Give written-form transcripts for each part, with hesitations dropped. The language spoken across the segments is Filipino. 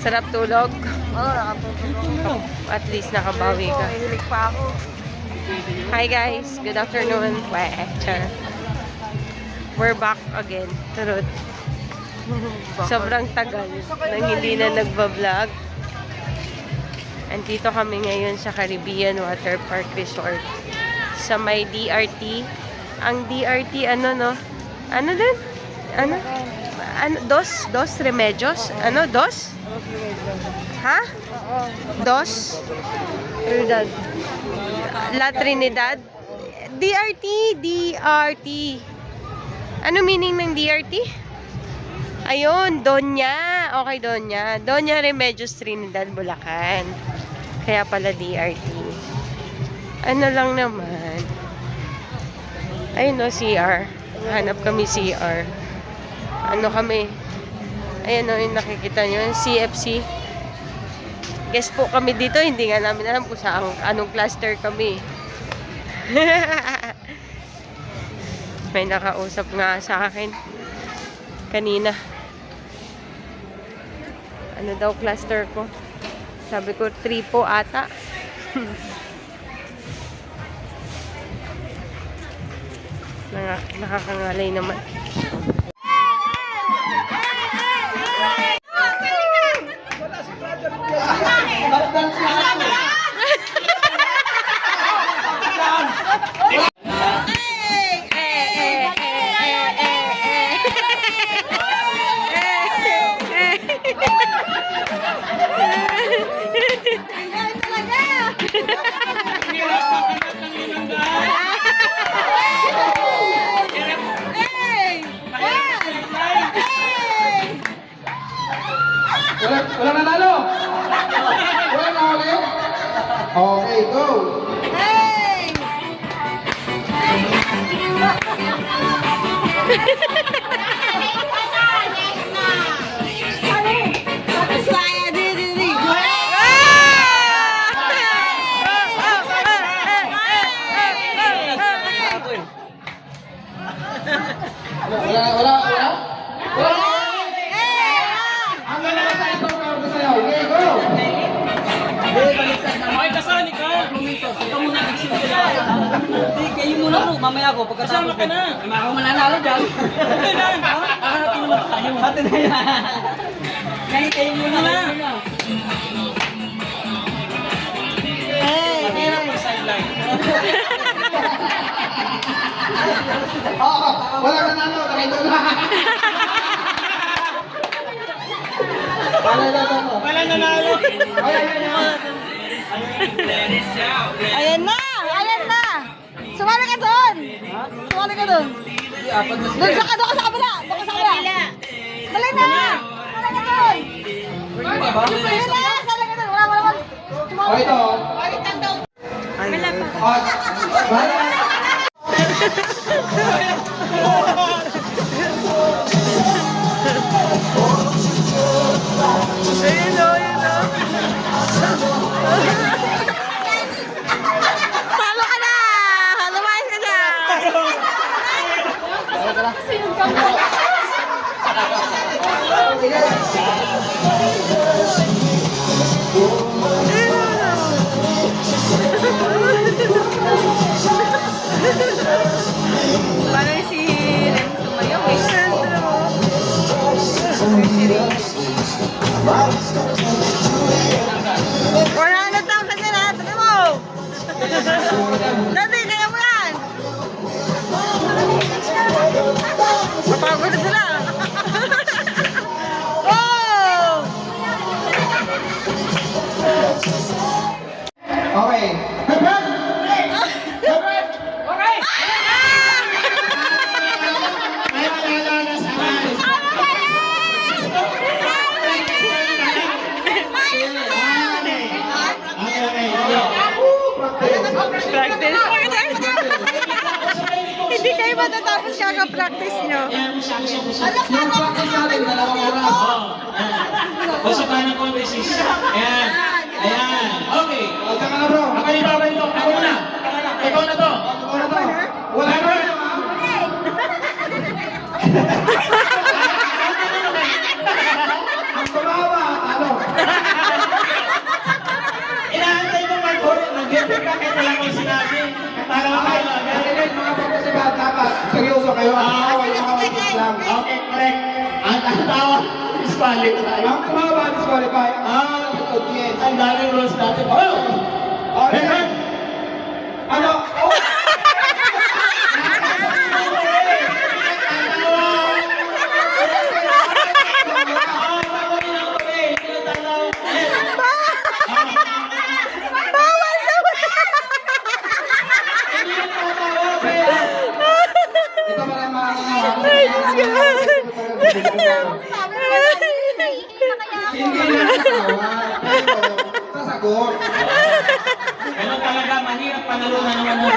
Sarap tulog. Oo, nakatutulog. At least nakabawi ka. Hilig pa ako. Hi guys, good afternoon. We're back again. Turut. Sobrang tagal nang hindi na nagbablog. Andito kami ngayon sa Caribbean Water Park Resort. Sa may DRT. Ang DRT, ano no? Ano din? Ano? Dos Remedios? Ano? Dos? Ha? Dos? Trinidad. La Trinidad? DRT. Ano meaning ng DRT? Ayun, Doña. Okay, Doña. Doña Remedios Trinidad, Bulacan. Kaya pala DRT. Ano lang naman. Ayun no, CR. Hanap kami CR. Ano kami? Ayan o, yung nakikita nyo, yung CFC. Guess po kami dito, hindi nga namin alam kung saan, anong cluster kami. May nakausap nga sa akin kanina. Ano daw cluster ko? Sabi ko, 3 po ata. Nakakangalay naman. Wala nanalo? Wala na ulit? Okay, go! Hey! Saya diri. Wala. Ang ganda sa ito, ang sayaw. Okay, go! Okay, kasali ka. Ito muna nagsimula. Hindi, kayo muna po. Mamaya ko. Kasama ka na. Ako mananalo dyan. Hindi na. Hati naman tayo. Hati na yan. Kayo muna na. Mahirap mag-sideline. Oo, wala nanalo. Nakita na. Wala nanalo. Ayan na! Sumali ka doon! Doon sa kabila! Dali na! Sumali ka doon! Ayun na! Sumali ka doon! Wala! O ito. Wala. Talo ka na! Lumayas ka na! Parang si Ren sumayaw eh. Wala na tao ka na, tignan mo! Dati, kaya mo yan! Mapagod na sila! Oh! Okay. Practice. Hindi kayo matatapos kaka-practice nyo. Pasukan ng conversation. Ayan. Okay. Huwag ka na bro. Ako yung babay ito. Ako na. Ikaw na to. Wala na. Ang tumawa, ano? Hindi ka kahit wala kong sinabi. Para makailangan. Ganun mga pagkasibat, dapat seryoso kayo. Awal yung mga wikis lang. Okay, correct. Ang tawa, disqualify. Ang tumawa, disqualify. Yes. Ang daming rules natin. Oh! Okay. Ano? Oh! Ito pala mga hindi na natawa, pero sasagot. Ganun talaga, mahirap panalunan naman.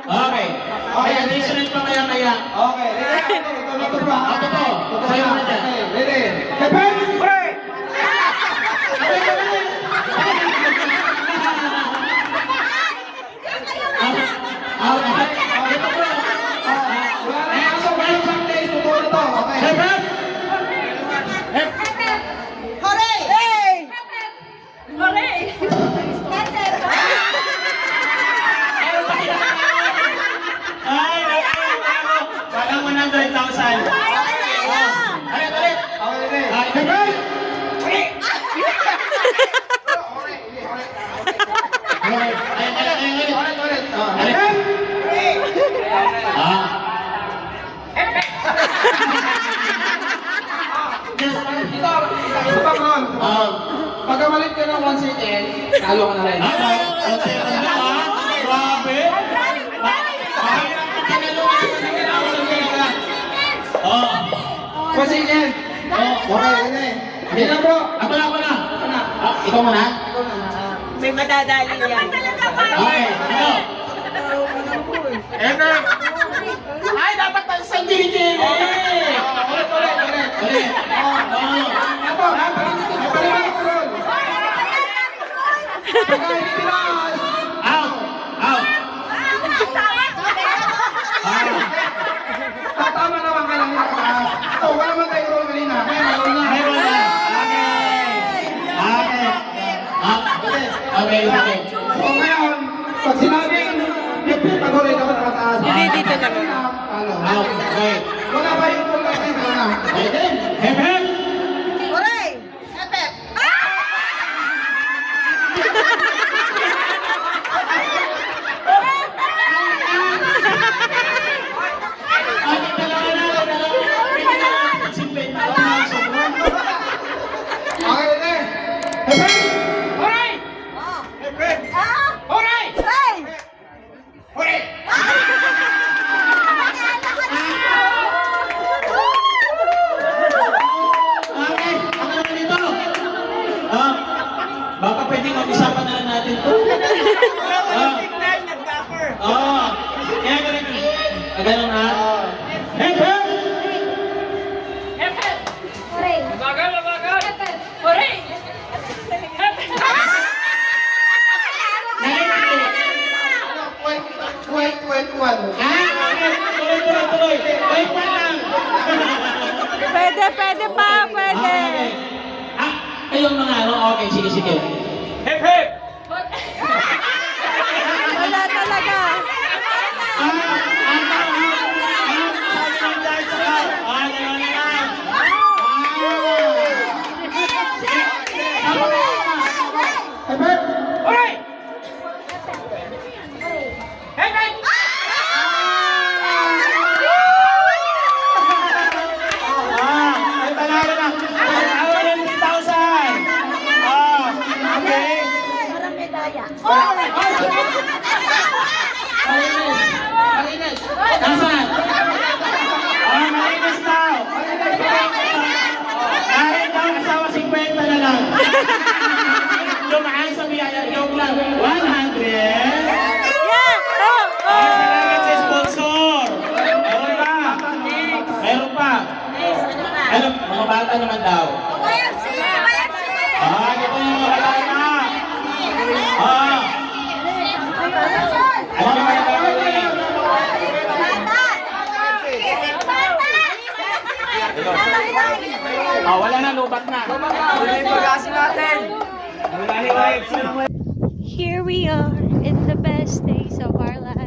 Okay. Okay, additional pa maya-maya. Okay, ready? Ito ba? Ako to. Sa'yo na dyan. Ready? Hepen! Pre! Ito bro. Wala na yung aso, wala yung practice. Totoo na to. Okay. Hepen! Ay, walang 100,000. Ay, ulit. Okay, ready? Ay, Hepen! Ulit. Hepen! Ito pa ron. Pagka malit ka ng 1 second, talo ka na rin. Grabe. Mahirap na pinalunan sa ginawa. Oh. 1 second. Okay, ready? Hindi na bro. Ako na. Ikaw muna. May madadali yan. Okay. Ito. Ever. Ay, dapat isang dili-dili. Ulit. Ulit. Ito, paliwanag ko ron. Pagka hindi pinas. Out. Tatama naman ka lang yung kataas. Ito, wala man tayo roll kanina. Meron na. Meron na. Okay. So ngayon, pag sinabing pag-ulit ako nakataas. Hindi, dito lang. Talo. Okay. Wala ba yung pull natin? Wala na. Hepen. Okay, ready? Hepen! Alright! Hepen! Alright! Alright! Okay, ano naman ito? Baka pwedeng mag-isapan na lang natin ito. Kaya ganun ha? Hepen! Wait. Tuloy. Wait lang. Pwede pa, pwede. Kayong mga ano, okay, sige. Wala talaga. Hepen! Alright! Ay, panalo na. Panalo ng 3,000. Okay. Malinis! Nasaan? Malinis daw. Kahit daw asawa 50 na lang. Dumaan sa biyaya. Joke lang. 100. Yeah! Salamat sa sponsor. Meron pa. Ano, mga bata naman daw. Ito yung mga bata. Ano naman yung gagawin? Wala na, lubat na. Wala yung pag-asi natin. Here we are in the best days of our lives.